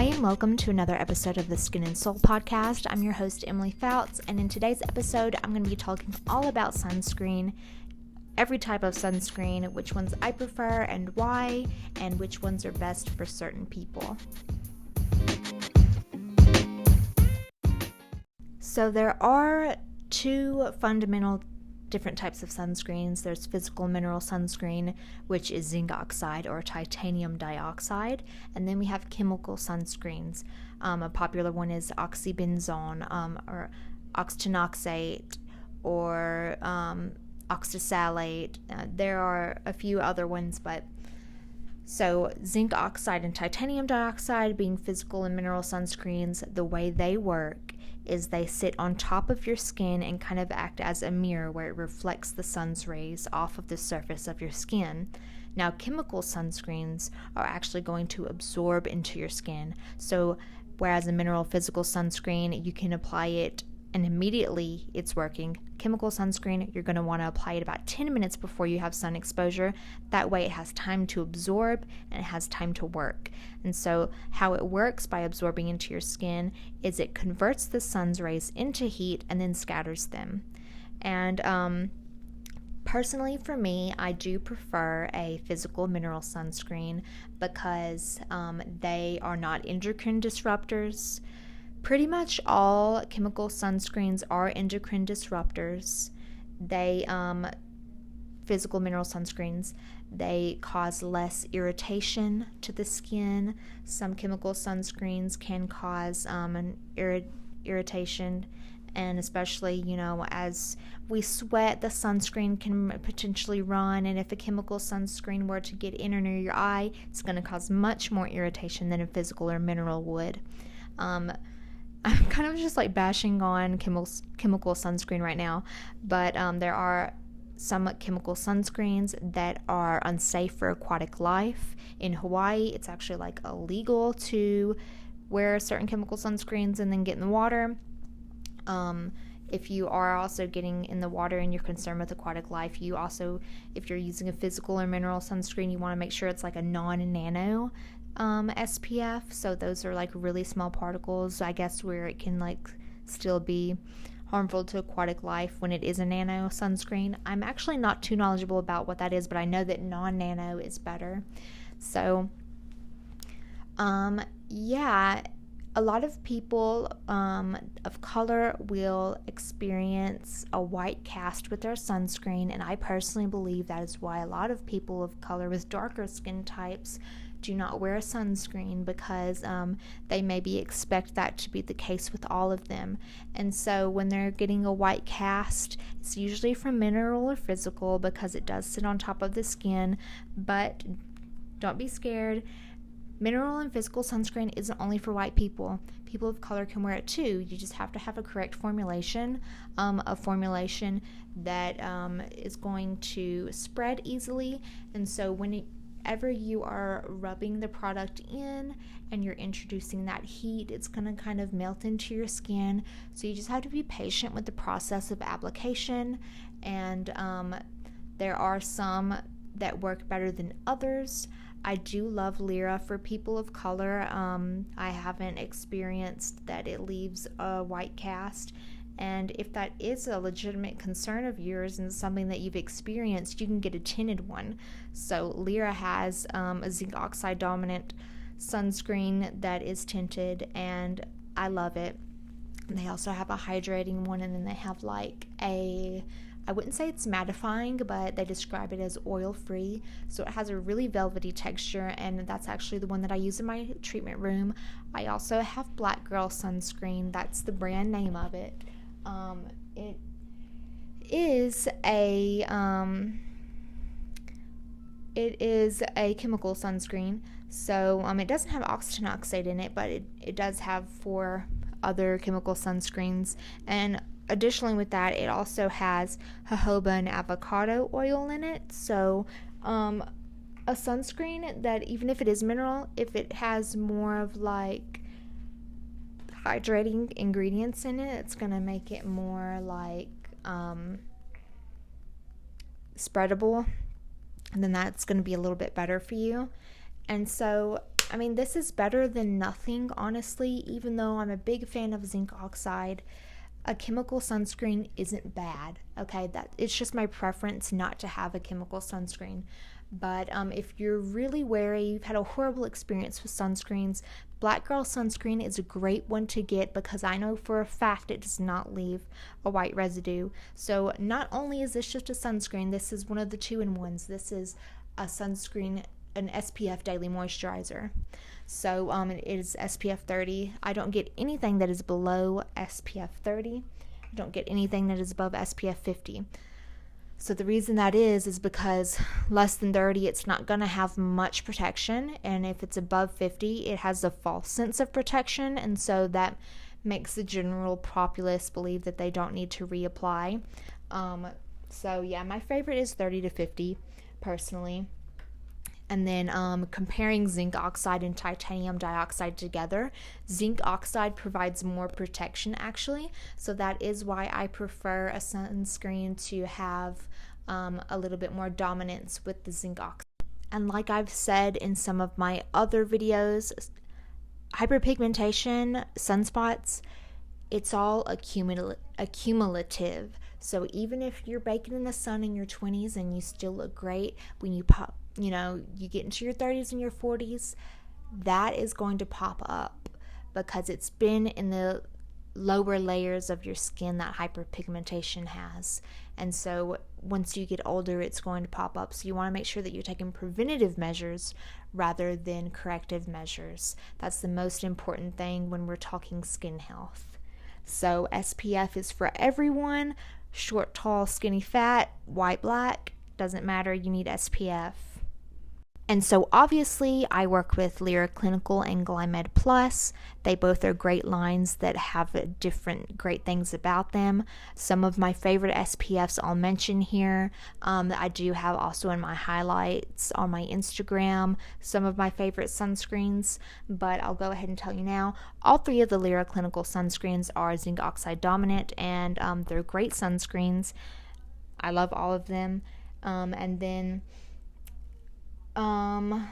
Hi, and welcome to another episode of the Skin and Soul podcast. I'm your host, Emily Fouts, and in today's episode, I'm going to be talking all about sunscreen, every type of sunscreen, which ones I prefer and why, and which ones are best for certain people. So there are two fundamental different types of sunscreens. There's physical mineral sunscreen, which is zinc oxide or titanium dioxide, and then we have chemical sunscreens. A popular one is oxybenzone or octinoxate or oxasalate. There are a few other ones, but so zinc oxide and titanium dioxide being physical and mineral sunscreens, the way they work is they sit on top of your skin and kind of act as a mirror where it reflects the sun's rays off of the surface of your skin. Now, chemical sunscreens are actually going to absorb into your skin. So, whereas a mineral physical sunscreen, you can apply it and immediately it's working. Chemical sunscreen, you're going to want to apply it about 10 minutes before you have sun exposure. That way it has time to absorb and it has time to work. And so how it works by absorbing into your skin is it converts the sun's rays into heat and then scatters them. And personally for me, I do prefer a physical mineral sunscreen because they are not endocrine disruptors. Pretty much all chemical sunscreens are endocrine disruptors. They, physical mineral sunscreens, they cause less irritation to the skin. Some chemical sunscreens can cause an irritation, and especially, as we sweat, the sunscreen can potentially run, and if a chemical sunscreen were to get in or near your eye, it's going to cause much more irritation than a physical or mineral would. I'm kind of just like bashing on chemical sunscreen right now, but there are some chemical sunscreens that are unsafe for aquatic life. In Hawaii, it's actually like illegal to wear certain chemical sunscreens and then get in the water. If you are also getting in the water and you're concerned with aquatic life, you also, if you're using a physical or mineral sunscreen, you want to make sure it's like a non-nano SPF. So those are like really small particles, I guess, where it can like still be harmful to aquatic life when it is a nano sunscreen. I'm actually not too knowledgeable about what that is, but I know that non-nano is better. So yeah, a lot of people of color will experience a white cast with their sunscreen, and I personally believe that is why a lot of people of color with darker skin types do not wear a sunscreen, because they maybe expect that to be the case with all of them. And so when they're getting a white cast, it's usually from mineral or physical because it does sit on top of the skin. But don't be scared. Mineral and physical sunscreen isn't only for white people. People of color can wear it too. You just have to have a correct formulation, a formulation that is going to spread easily. And so whenever you are rubbing the product in and you're introducing that heat, it's going to kind of melt into your skin. So you just have to be patient with the process of application. And there are some that work better than others. I do love Lyra for people of color. I haven't experienced that it leaves a white cast. And if that is a legitimate concern of yours and something that you've experienced, you can get a tinted one. So Lyra has a zinc oxide dominant sunscreen that is tinted, and I love it. And they also have a hydrating one, and then they have like I wouldn't say it's mattifying, but they describe it as oil-free. So it has a really velvety texture, and that's actually the one that I use in my treatment room. I also have Black Girl sunscreen. That's the brand name of it. It is a chemical sunscreen. So it doesn't have octinoxate in it, but it does have 4 other chemical sunscreens. And additionally with that, it also has jojoba and avocado oil in it. So a sunscreen that, even if it is mineral, if it has more of like hydrating ingredients in it, it's going to make it more like spreadable, and then that's going to be a little bit better for you. And so I mean, this is better than nothing, honestly, even though I'm a big fan of zinc oxide. A chemical sunscreen isn't bad, okay? That it's just my preference not to have a chemical sunscreen. But if you're really wary, you've had a horrible experience with sunscreens, Black Girl sunscreen is a great one to get because I know for a fact it does not leave a white residue. So not only is this just a sunscreen, this is one of the 2-in-1s. This is a sunscreen, an SPF daily moisturizer. So it is SPF 30. I don't get anything that is below SPF 30. I don't get anything that is above SPF 50. So the reason that is because less than 30, it's not going to have much protection. And if it's above 50, it has a false sense of protection. And so that makes the general populace believe that they don't need to reapply. So yeah, my favorite is 30 to 50 personally. And then comparing zinc oxide and titanium dioxide together, zinc oxide provides more protection actually. So that is why I prefer a sunscreen to have a little bit more dominance with the zinc oxide. And like I've said in some of my other videos, hyperpigmentation, sunspots, it's all accumulative. So even if you're baking in the sun in your 20s and you still look great, when you pop, you get into your 30s and your 40s, that is going to pop up because it's been in the lower layers of your skin that hyperpigmentation has. And so once you get older, it's going to pop up. So you want to make sure that you're taking preventative measures rather than corrective measures. That's the most important thing when we're talking skin health. So SPF is for everyone, short, tall, skinny, fat, white, black, doesn't matter, you need SPF. And so obviously I work with Lyra Clinical and Glymed Plus. They both are great lines that have different great things about them. Some of my favorite SPFs I'll mention here. I do have also in my highlights on my Instagram some of my favorite sunscreens, but I'll go ahead and tell you now. All 3 of the Lyra Clinical sunscreens are zinc oxide dominant, and they're great sunscreens. I love all of them. And then I'm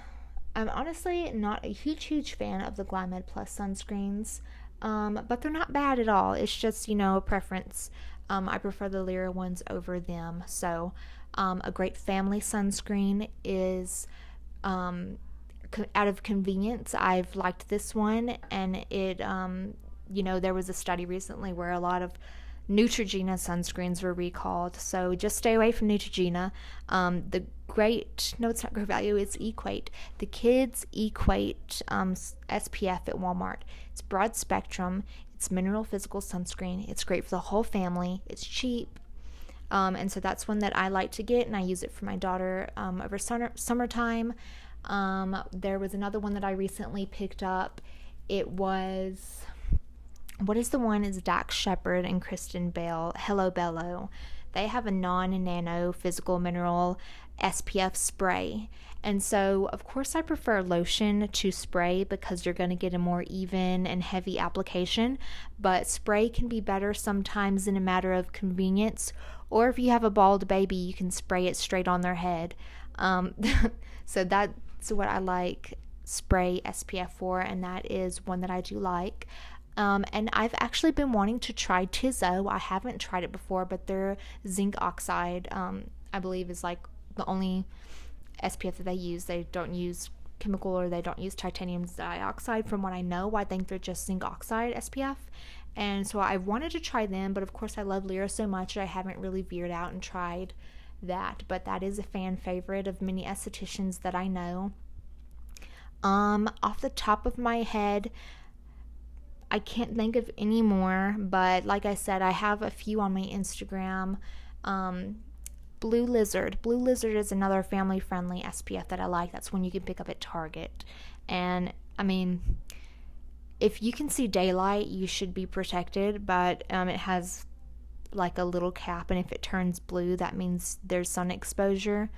honestly not a huge fan of the Glymed Plus sunscreens, but they're not bad at all. It's just, a preference. I prefer the Lyra ones over them. So a great family sunscreen is, out of convenience, I've liked this one, and it, there was a study recently where a lot of Neutrogena sunscreens were recalled, so just stay away from Neutrogena. It's not Great Value, it's Equate. The Kids Equate SPF at Walmart. It's broad spectrum, it's mineral physical sunscreen, it's great for the whole family, it's cheap, and so that's one that I like to get, and I use it for my daughter over summertime. There was another one that I recently picked up. It was... what is the one? Is Dax Shepard and Kristen Bell, Hello Bello. They have a non-nano physical mineral SPF spray. And so, of course, I prefer lotion to spray because you're going to get a more even and heavy application. But spray can be better sometimes in a matter of convenience. Or if you have a bald baby, you can spray it straight on their head. So that's what I like spray SPF for, and that is one that I do like. And I've actually been wanting to try Tizo. I haven't tried it before, but their zinc oxide, I believe, is like the only SPF that they use. They don't use chemical, or they don't use titanium dioxide from what I know. I think they're just zinc oxide SPF. And so I wanted to try them, but of course I love Lyra so much I haven't really veered out and tried that. But that is a fan favorite of many estheticians that I know. Off the top of my head, I can't think of any more, but like I said, I have a few on my Instagram. Blue Lizard. Blue Lizard is another family-friendly SPF that I like. That's one you can pick up at Target. And, I mean, if you can see daylight, you should be protected, but it has like a little cap, and if it turns blue, that means there's sun exposure.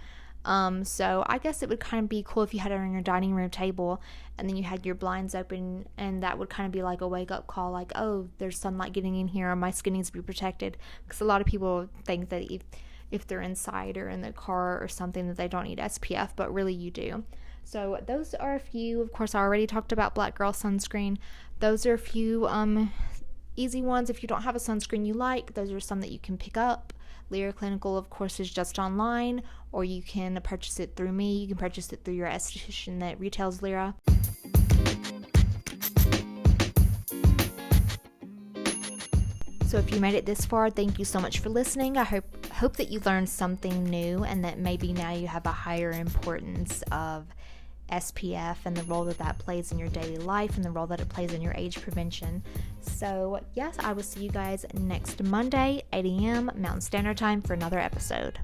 So I guess it would kind of be cool if you had it on your dining room table and then you had your blinds open, and that would kind of be like a wake up call, like, oh, there's sunlight getting in here, and my skin needs to be protected. Because a lot of people think that if if they're inside or in the car or something, that they don't need SPF, but really you do. So those are a few. Of course, I already talked about Black Girl sunscreen. Those are a few easy ones. If you don't have a sunscreen you like, those are some that you can pick up. Lyra Clinical, of course, is just online, or you can purchase it through me. You can purchase it through your esthetician that retails Lyra. So if you made it this far, thank you so much for listening. I hope that you learned something new, and that maybe now you have a higher importance of SPF and the role that that plays in your daily life and the role that it plays in your age prevention. So yes, I will see you guys next Monday, 8 a.m. Mountain Standard Time for another episode.